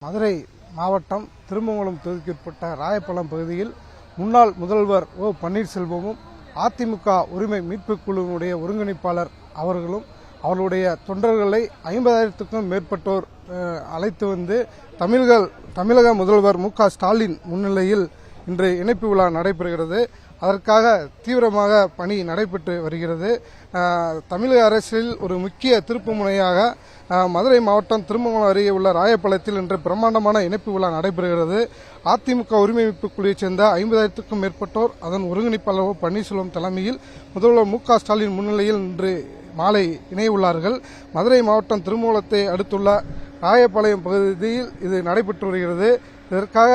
மதுரை மாவட்டம் திருமங்கலம் தொகுதிக்குட்பட்ட ராயப்பழம் பகுதியில் முன்னாள் முதல்வர் ஓ பன்னீர்செல்வமும் அதிமுக உரிமை மீட்புக் குழுவினுடைய ஒருங்கிணைப்பாளர் அவர்களும் அவர்களுடைய தொண்டர்களை 50,000க்கும் மேற்பட்டோர் அழைத்து வந்து தமிழக முதல்வர் மு க ஸ்டாலின் முன்னிலையில் இன்று இணைப்பு விழா நடைபெறுகிறது. அதற்காக தீவிரமாக பணி நடைபெற்று வருகிறது. தமிழக அரசில் ஒரு முக்கிய திருப்பு முனையாக மதுரை மாவட்டம் திருமங்கலம் அருகே உள்ள ராயப்பழத்தில் இன்று பிரம்மாண்டமான இணைப்பு விழா நடைபெறுகிறது. அதிமுக உரிமை மீட்புக் குழுவைச் சேர்ந்த 50,000க்கும் மேற்பட்டோர் அதன் ஒருங்கிணைப்பாளர் ஓ பன்னீர்செல்வம் தலைமையில் முதல்வர் மு க ஸ்டாலின் முன்னிலையில் இன்று மாலை இணைய உள்ளார்கள். மதுரை மாவட்டம் திருமங்கலத்தை அடுத்துள்ள ராயப்பாளையம் பகுதியில் இது நடைபெற்று வருகிறது. இதற்காக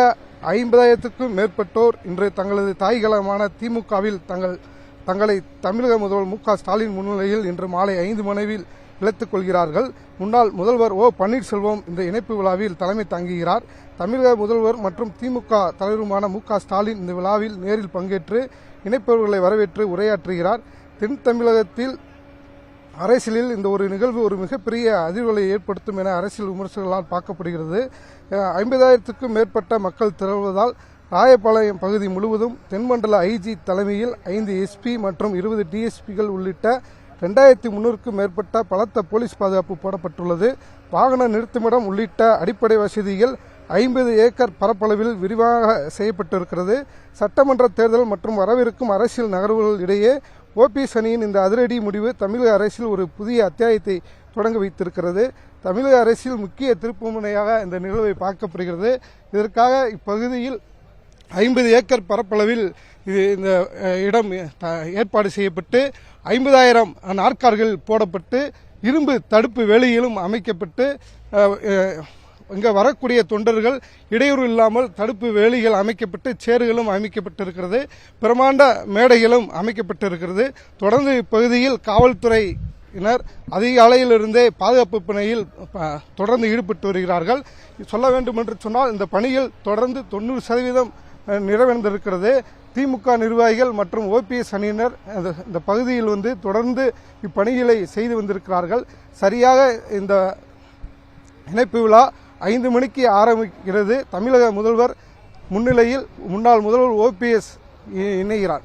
50,000க்கும் மேற்பட்டோர் இன்று தங்களது தாய்களமான திமுகவில் தங்களை தமிழக முதல்வர் மு க ஸ்டாலின் முன்னிலையில் இன்று மாலை 5 மணியில் இழைத்துக் கொள்கிறார்கள். முன்னாள் முதல்வர் ஓ பன்னீர்செல்வம் இந்த இணைப்பு விழாவில் தலைமை தாங்குகிறார். தமிழக முதல்வர் மற்றும் திமுக தலைவருமான மு க ஸ்டாலின் இந்த விழாவில் நேரில் பங்கேற்று இணைப்பவர்களை வரவேற்று உரையாற்றுகிறார். தென் தமிழகத்தில் அரசியலில் இந்த ஒரு நிகழ்வு ஒரு மிகப்பெரிய அதிர்வலை ஏற்படுத்தும் என அரசியல் விமர்சகர்களால் பார்க்கப்படுகிறது. 50,000க்கும் மேற்பட்ட மக்கள் திரள்வதால் ராயப்பாளையம் பகுதி முழுவதும் தென்மண்டல ஐஜி தலைமையில் 5 எஸ்பி மற்றும் 20 டிஎஸ்பிகள் உள்ளிட்ட 2,300க்கும் மேற்பட்ட பலத்த போலீஸ் பாதுகாப்பு போடப்பட்டுள்ளது. வாகன நிறுத்துமிடம் உள்ளிட்ட அடிப்படை வசதிகள் 50 ஏக்கர் பரப்பளவில் விரிவாக செய்யப்பட்டிருக்கிறது. சட்டமன்ற தேர்தல் மற்றும் வரவிருக்கும் அரசியல் நகர்வுகள் இடையே ஓபிஎஸ் அணியின் இந்த அதிரடி முடிவு தமிழக அரசில் ஒரு புதிய அத்தியாயத்தை தொடங்க வைத்திருக்கிறது. தமிழக அரசில் முக்கிய திருப்புமுனையாக இந்த நிகழ்வை பார்க்கப்படுகிறது. இதற்காக இப்பகுதியில் 50 ஏக்கர் பரப்பளவில் இந்த இடம் ஏற்பாடு செய்யப்பட்டு 50,000 நாற்காலிகள் போடப்பட்டு இரும்பு தடுப்பு வேலிகளும் அமைக்கப்பட்டு இங்கே வரக்கூடிய தொண்டர்கள் இடையூறு இல்லாமல் தடுப்பு வேலிகள் அமைக்கப்பட்டு சேறுகளும் அமைக்கப்பட்டிருக்கிறது. பிரமாண்ட மேடைகளும் அமைக்கப்பட்டிருக்கிறது. தொடர்ந்து இப்பகுதியில் காவல்துறையினர் அதிகாலையிலிருந்தே பாதுகாப்பு பணியில் தொடர்ந்து ஈடுபட்டு வருகிறார்கள். சொல்ல வேண்டும் என்று சொன்னால் இந்த பணியில் தொடர்ந்து 90% நிறைவடைந்திருக்கிறது. திமுக நிர்வாகிகள் மற்றும் ஓபிஎஸ் அணியினர் இந்த பகுதியில் வந்து தொடர்ந்து இப்பணிகளை செய்து வந்திருக்கிறார்கள். சரியாக இந்த இணைப்பு விழா 5 மணிக்கு ஆரம்பிக்கிறது. தமிழக முதல்வர் முன்னிலையில் முன்னாள் முதல்வர் ஓபிஎஸ் இணைகிறார்.